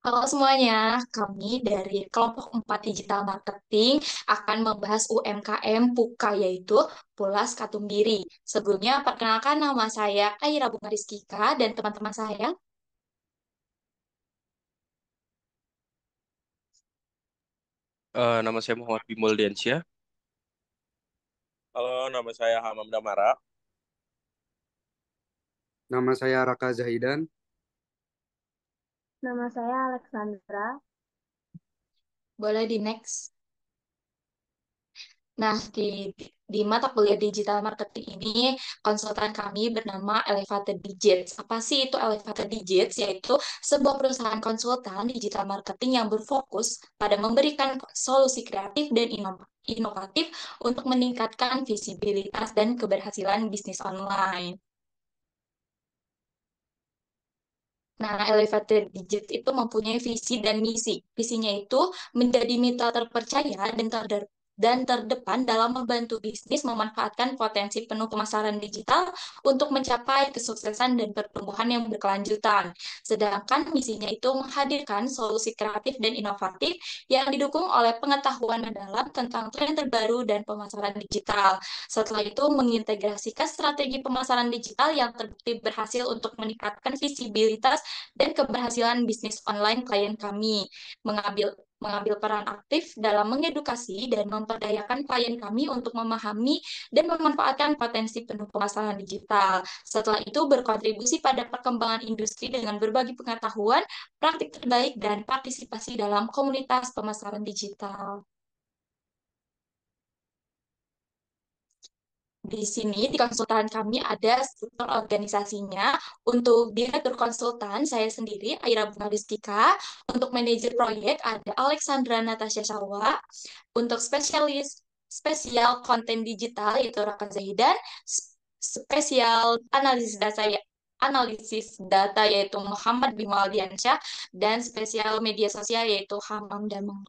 Halo semuanya, kami dari kelompok 4 Digital Marketing akan membahas UMKM PUKA yaitu Pulas Katumbiri. Sebelumnya, perkenalkan nama saya Aira Bunga Rizkika dan teman-teman saya. Nama saya Muhammad Bimol Diansyah. Halo, nama saya Hamam Damara. Nama saya Raka Zahidan. Nama saya Alexandra. Boleh di next. Nah, di mata kuliah digital marketing ini, konsultan kami bernama Elevated Digits. Apa sih itu Elevated Digits? Yaitu sebuah perusahaan konsultan digital marketing yang berfokus pada memberikan solusi kreatif dan inovatif untuk meningkatkan visibilitas dan keberhasilan bisnis online. Nah, Elevated Digits itu mempunyai visi dan misi. Visinya itu menjadi mitra terpercaya dan terdepan dalam membantu bisnis memanfaatkan potensi penuh pemasaran digital untuk mencapai kesuksesan dan pertumbuhan yang berkelanjutan. Sedangkan misinya itu menghadirkan solusi kreatif dan inovatif yang didukung oleh pengetahuan mendalam tentang tren terbaru dan pemasaran digital. Setelah itu, mengintegrasikan strategi pemasaran digital yang terbukti berhasil untuk meningkatkan visibilitas dan keberhasilan bisnis online klien kami, mengambil mengambil peran aktif dalam mengedukasi dan memperdayakan klien kami untuk memahami dan memanfaatkan potensi penuh pemasaran digital. Setelah itu berkontribusi pada perkembangan industri dengan berbagi pengetahuan, praktik terbaik, dan partisipasi dalam komunitas pemasaran digital. Di sini di konsultan kami ada struktur organisasinya. Untuk direktur konsultan saya sendiri Aira Bunga Rizkika, untuk manajer proyek ada Alexandra Natasha Salwa, untuk spesial konten digital yaitu Raka Zahidan, spesial analisis data yaitu Muhammad Bimaldiansyah, dan spesial media sosial yaitu Hamam Damang.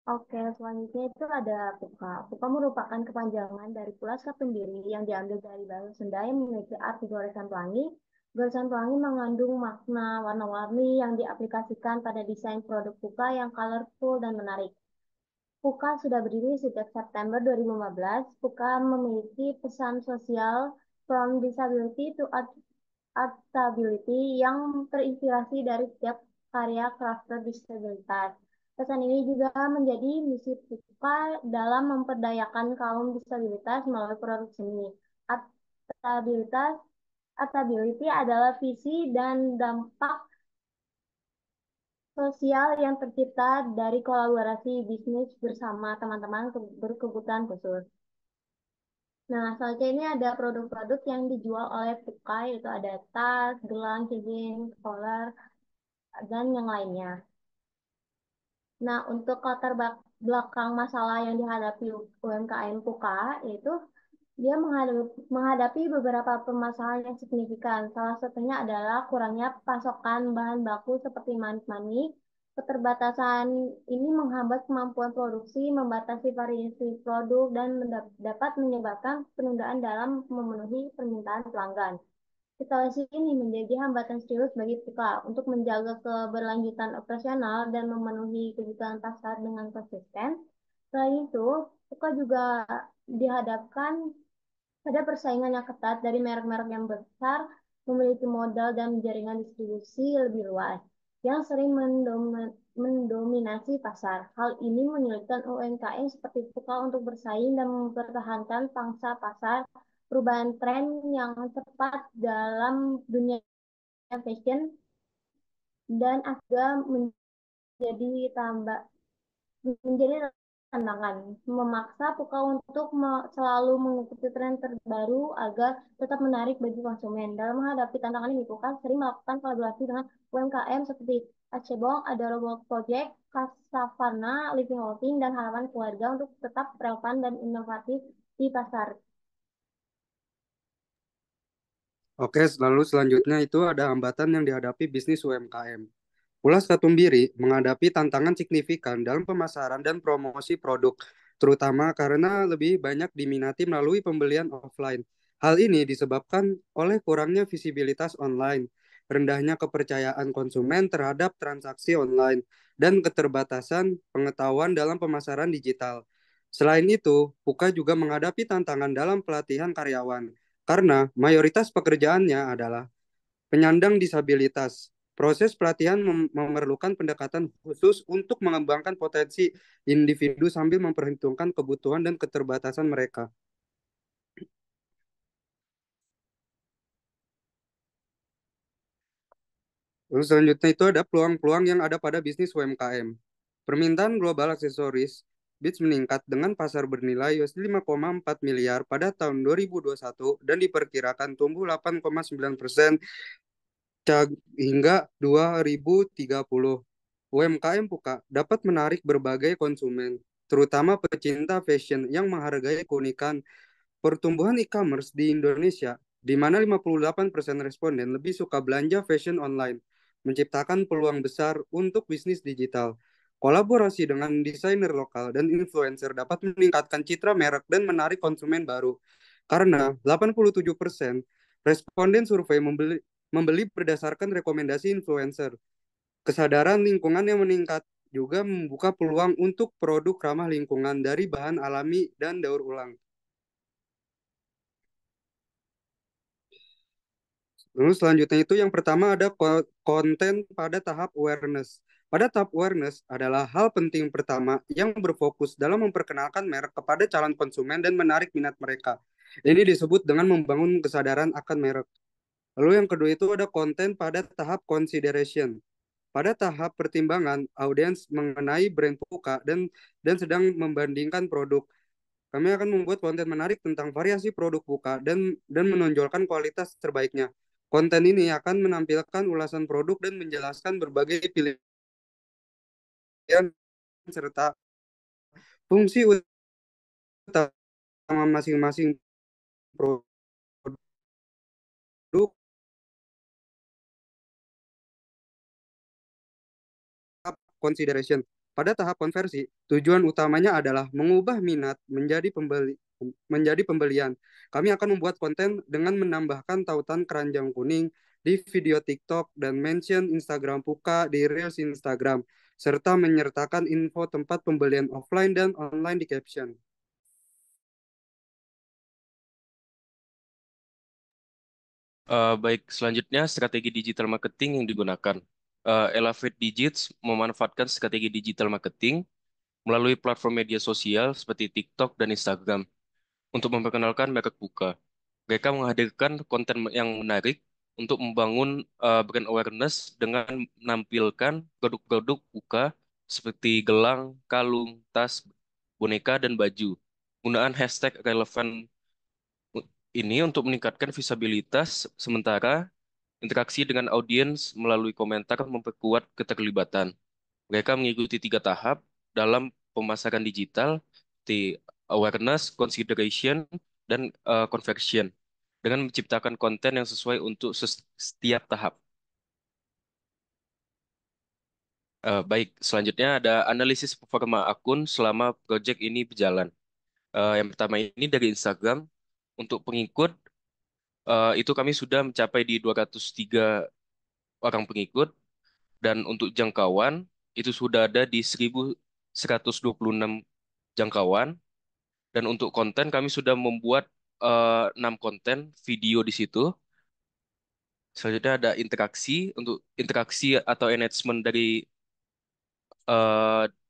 Oke, selanjutnya itu ada puka. Puka merupakan kepanjangan dari Pulas Katumbiri yang diambil dari bahasa Sunda yang memiliki arti goresan pelangi. Goresan pelangi mengandung makna warna-warni yang diaplikasikan pada desain produk puka yang colorful dan menarik. Puka sudah berdiri sejak September 2015. Puka memiliki pesan sosial from disability to adaptability yang terinspirasi dari setiap karya crafter disabilitas. Pesan ini juga menjadi misi Puka dalam memperdayakan kaum disabilitas melalui produk seni. Adaptabilitas, adaptability adalah visi dan dampak sosial yang tercipta dari kolaborasi bisnis bersama teman-teman berkebutuhan khusus. Nah, selanjutnya ini ada produk-produk yang dijual oleh Puka, yaitu ada tas, gelang, cincin, collar, dan yang lainnya. Nah, untuk latar belakang masalah yang dihadapi UMKM Puka, yaitu dia menghadapi beberapa permasalahan yang signifikan. Salah satunya adalah kurangnya pasokan bahan baku seperti manik-manik. Keterbatasan ini menghambat kemampuan produksi, membatasi variasi produk, dan dapat menyebabkan penundaan dalam memenuhi permintaan pelanggan. Situasi ini menjadi hambatan serius bagi Puka untuk menjaga keberlanjutan operasional dan memenuhi kebutuhan pasar dengan konsisten. Selain itu, Puka juga dihadapkan pada persaingan yang ketat dari merek-merek yang besar, memiliki modal dan jaringan distribusi lebih luas, yang sering mendominasi pasar. Hal ini menyulitkan UMKM seperti Puka untuk bersaing dan mempertahankan pangsa pasar. Perubahan tren yang cepat dalam dunia fashion dan juga menjadi tambah menjadi tantangan, memaksa Puka untuk selalu mengikuti tren terbaru agar tetap menarik bagi konsumen. Dalam menghadapi tantangan ini, Puka sering melakukan kolaborasi dengan UMKM seperti Acebong, Adorable Project, Kasavana, Living Holding, dan Harapan Keluarga untuk tetap relevan dan inovatif di pasar. Oke, lalu selanjutnya itu ada hambatan yang dihadapi bisnis UMKM. Pulas Katumbiri menghadapi tantangan signifikan dalam pemasaran dan promosi produk terutama karena lebih banyak diminati melalui pembelian offline. Hal ini disebabkan oleh kurangnya visibilitas online, rendahnya kepercayaan konsumen terhadap transaksi online, dan keterbatasan pengetahuan dalam pemasaran digital. Selain itu, Puka juga menghadapi tantangan dalam pelatihan karyawan, karena mayoritas pekerjaannya adalah penyandang disabilitas. Proses pelatihan memerlukan pendekatan khusus untuk mengembangkan potensi individu sambil memperhitungkan kebutuhan dan keterbatasan mereka. Lalu selanjutnya itu ada peluang-peluang yang ada pada bisnis UMKM. Permintaan global aksesoris Beats meningkat dengan pasar bernilai US$5,4 miliar pada tahun 2021 dan diperkirakan tumbuh 8,9% hingga 2030. UMKM Puka dapat menarik berbagai konsumen, terutama pecinta fashion yang menghargai keunikan. Pertumbuhan e-commerce di Indonesia, di mana 58% responden lebih suka belanja fashion online, menciptakan peluang besar untuk bisnis digital. Kolaborasi dengan desainer lokal dan influencer dapat meningkatkan citra merek dan menarik konsumen baru. Karena 87% responden survei membeli berdasarkan rekomendasi influencer. Kesadaran lingkungan yang meningkat juga membuka peluang untuk produk ramah lingkungan dari bahan alami dan daur ulang. Lalu selanjutnya itu yang pertama ada konten pada tahap awareness. Pada tahap awareness adalah hal penting pertama yang berfokus dalam memperkenalkan merek kepada calon konsumen dan menarik minat mereka. Ini disebut dengan membangun kesadaran akan merek. Lalu yang kedua itu ada konten pada tahap consideration. Pada tahap pertimbangan, audiens mengenai brand Puka dan sedang membandingkan produk. Kami akan membuat konten menarik tentang variasi produk Puka dan menonjolkan kualitas terbaiknya. Konten ini akan menampilkan ulasan produk dan menjelaskan berbagai pilihan serta fungsi utama masing-masing produk consideration. Pada tahap konversi, tujuan utamanya adalah mengubah minat menjadi pembelian. Kami akan membuat konten dengan menambahkan tautan keranjang kuning di video TikTok dan mention Instagram Puka di Reels Instagram, serta menyertakan info tempat pembelian offline dan online di caption. Baik, selanjutnya strategi digital marketing yang digunakan. Elevate Digits memanfaatkan strategi digital marketing melalui platform media sosial seperti TikTok dan Instagram untuk memperkenalkan merek Puka. Mereka menghadirkan konten yang menarik untuk membangun brand awareness dengan menampilkan produk-produk Puka seperti gelang, kalung, tas, boneka, dan baju. Penggunaan hashtag relevan ini untuk meningkatkan visibilitas, sementara interaksi dengan audiens melalui komentar memperkuat keterlibatan. Mereka mengikuti 3 tahap dalam pemasaran digital, seperti awareness, consideration, dan conversion, dengan menciptakan konten yang sesuai untuk setiap tahap. Baik, selanjutnya ada analisis performa akun selama proyek ini berjalan. Yang pertama ini dari Instagram, untuk pengikut, itu kami sudah mencapai di 203 orang pengikut, dan untuk jangkauan, itu sudah ada di 1.126 jangkauan, dan untuk konten kami sudah membuat 6 konten video di situ. Selanjutnya ada interaksi. Untuk interaksi atau engagement dari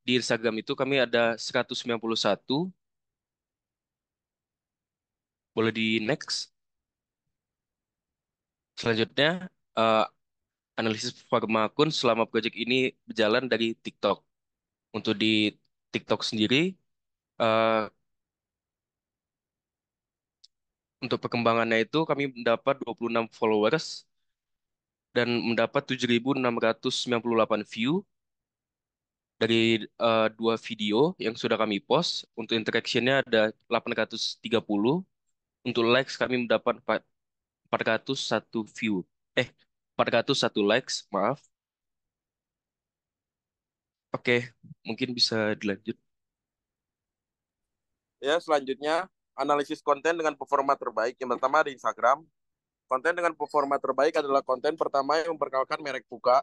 di Instagram itu kami ada 191. Boleh di next. Selanjutnya eh, analisis performa akun selama proyek ini berjalan dari TikTok. Untuk di TikTok sendiri, eh, untuk perkembangannya itu kami mendapat 26 followers dan mendapat 7.698 view dari 2 video yang sudah kami post. Untuk interaction-nya ada 830. Untuk likes kami mendapat 401 view. 401 likes, maaf. Oke, mungkin bisa dilanjut. Ya, selanjutnya analisis konten dengan performa terbaik. Yang pertama di Instagram. Konten dengan performa terbaik adalah konten pertama yang memperkenalkan merek Puka.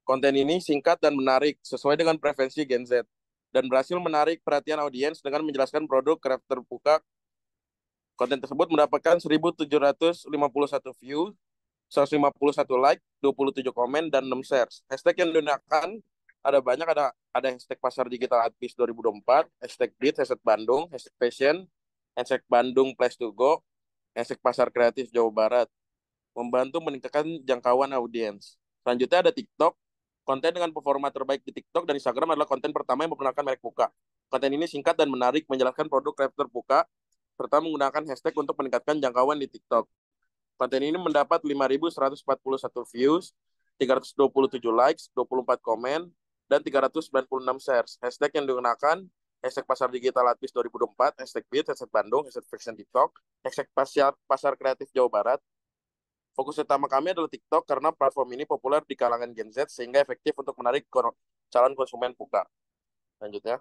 Konten ini singkat dan menarik sesuai dengan preferensi Gen Z dan berhasil menarik perhatian audiens dengan menjelaskan produk crafter Puka. Konten tersebut mendapatkan 1.751 view, 151 like, 27 komen, dan 6 shares. Hashtag yang digunakan ada banyak, ada hashtag Pasar Digital Advis 2024, hashtag Beat, hashtag Bandung, hashtag Fashion, hashtag Bandung Place to Go, hashtag Pasar Kreatif Jawa Barat, membantu meningkatkan jangkauan audiens. Selanjutnya ada TikTok. Konten dengan performa terbaik di TikTok dan Instagram adalah konten pertama yang memperkenalkan merek Puka. Konten ini singkat dan menarik, menjelaskan produk crafter Puka, serta menggunakan hashtag untuk meningkatkan jangkauan di TikTok. Konten ini mendapat 5.141 views, 327 likes, 24 komen, dan 396 shares. Hashtag yang digunakan, hashtag Pasar Digital Advis 2024, hashtag Beat, hashtag Bandung, hashtag Fashion TikTok, hashtag Pasar Kreatif Jawa Barat. Fokus utama kami adalah TikTok karena platform ini populer di kalangan Gen Z sehingga efektif untuk menarik calon konsumen Puka. Lanjutnya.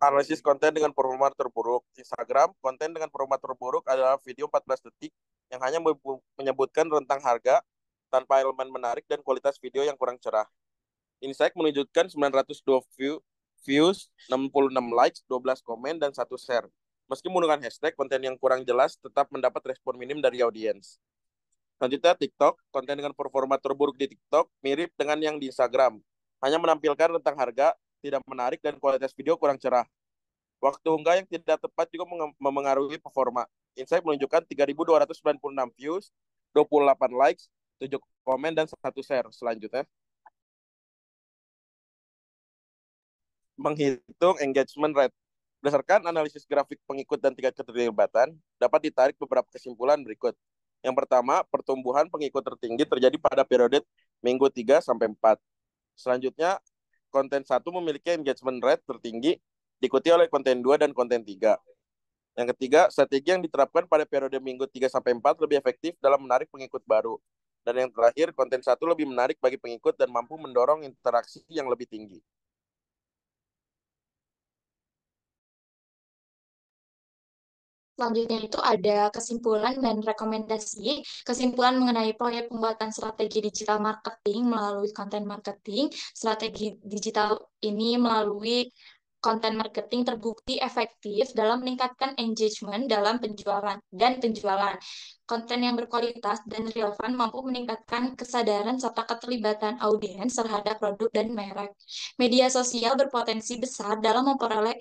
Analisis konten dengan performa terburuk. Instagram, konten dengan performa terburuk adalah video 14 detik yang hanya menyebutkan rentang harga tanpa elemen menarik dan kualitas video yang kurang cerah. Insight menunjukkan 902 views, 66 likes, 12 komen, dan 1 share. Meski menggunakan hashtag, konten yang kurang jelas tetap mendapat respon minim dari audiens. Selanjutnya, TikTok. Konten dengan performa terburuk di TikTok mirip dengan yang di Instagram. Hanya menampilkan rentang harga, tidak menarik, dan kualitas video kurang cerah. Waktu unggah yang tidak tepat juga memengaruhi performa. Insight menunjukkan 3.296 views, 28 likes, 7 komen, dan 1 share. Selanjutnya, menghitung engagement rate. Berdasarkan analisis grafik pengikut dan tingkat keterlibatan, dapat ditarik beberapa kesimpulan berikut. Yang pertama, pertumbuhan pengikut tertinggi terjadi pada periode minggu 3 sampai 4. Selanjutnya, konten 1 memiliki engagement rate tertinggi, diikuti oleh konten 2 dan konten 3. Yang ketiga, strategi yang diterapkan pada periode minggu 3 sampai 4 lebih efektif dalam menarik pengikut baru. Dan yang terakhir, konten 1 lebih menarik bagi pengikut dan mampu mendorong interaksi yang lebih tinggi. Selanjutnya itu ada kesimpulan dan rekomendasi. Kesimpulan mengenai proyek pembuatan strategi digital marketing melalui konten marketing. Strategi digital ini melalui konten marketing terbukti efektif dalam meningkatkan engagement dalam penjualan. Konten yang berkualitas dan relevan mampu meningkatkan kesadaran serta keterlibatan audiens terhadap produk dan merek. Media sosial berpotensi besar dalam memperoleh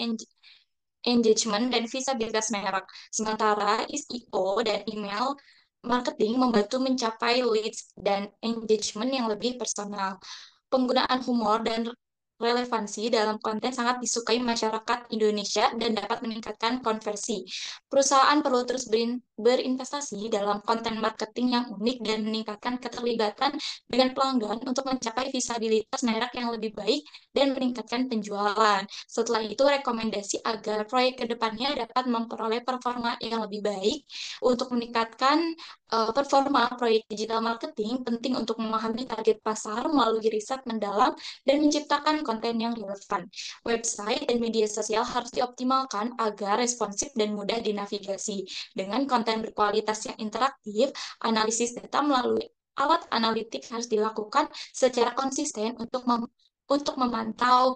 engagement dan visibilitas merek. Sementara SEO dan email marketing membantu mencapai leads dan engagement yang lebih personal. Penggunaan humor dan relevansi dalam konten sangat disukai masyarakat Indonesia dan dapat meningkatkan konversi. Perusahaan perlu terus berinvestasi dalam konten marketing yang unik dan meningkatkan keterlibatan dengan pelanggan untuk mencapai visibilitas merek yang lebih baik dan meningkatkan penjualan. Setelah itu, rekomendasi agar proyek kedepannya dapat memperoleh performa yang lebih baik. Untuk meningkatkan performa proyek digital marketing, penting untuk memahami target pasar melalui riset mendalam dan menciptakan konten yang relevan. Website dan media sosial harus dioptimalkan agar responsif dan mudah dinavigasi. Dengan konten berkualitas yang interaktif, analisis data melalui alat analitik harus dilakukan secara konsisten untuk memantau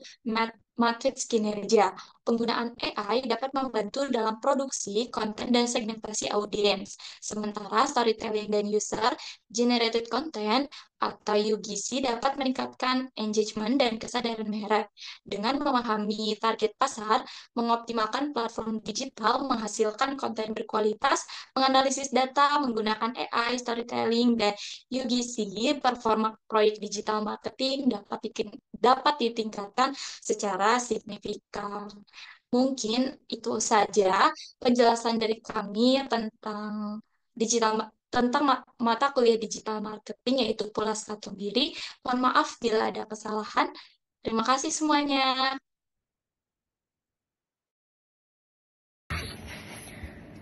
matriks kinerja. Penggunaan AI dapat membantu dalam produksi konten dan segmentasi audiens. Sementara storytelling dan user-generated content atau UGC dapat meningkatkan engagement dan kesadaran merek. Dengan memahami target pasar, mengoptimalkan platform digital, menghasilkan konten berkualitas, menganalisis data, menggunakan AI, storytelling, dan UGC, performa proyek digital marketing dapat ditingkatkan secara signifikan. Mungkin itu saja penjelasan dari kami tentang mata kuliah digital marketing yaitu Pulas Katubiri. Mohon maaf bila ada kesalahan. Terima kasih semuanya.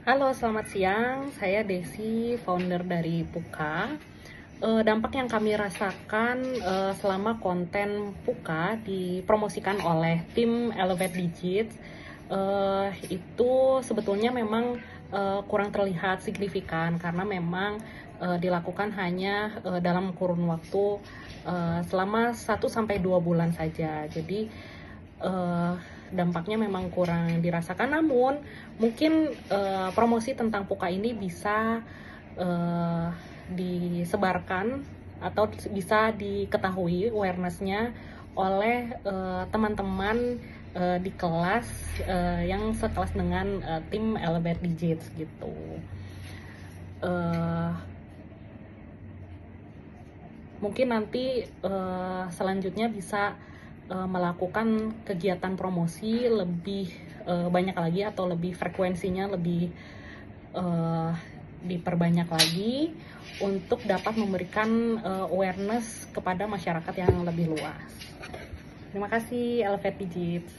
Halo, selamat siang. Saya Desi, founder dari Puka. Dampak yang kami rasakan selama konten Puka dipromosikan oleh tim Elevate Digits itu sebetulnya memang kurang terlihat signifikan karena memang dilakukan hanya dalam kurun waktu selama 1-2 bulan saja. Jadi dampaknya memang kurang dirasakan. Namun mungkin promosi tentang Puka ini bisa disebarkan atau bisa diketahui awareness-nya oleh teman-teman di kelas yang sekelas dengan tim Elevate Digits gitu. Mungkin nanti selanjutnya bisa melakukan kegiatan promosi lebih banyak lagi atau lebih frekuensinya lebih diperbanyak lagi untuk dapat memberikan awareness kepada masyarakat yang lebih luas. Terima kasih Elevate Digits.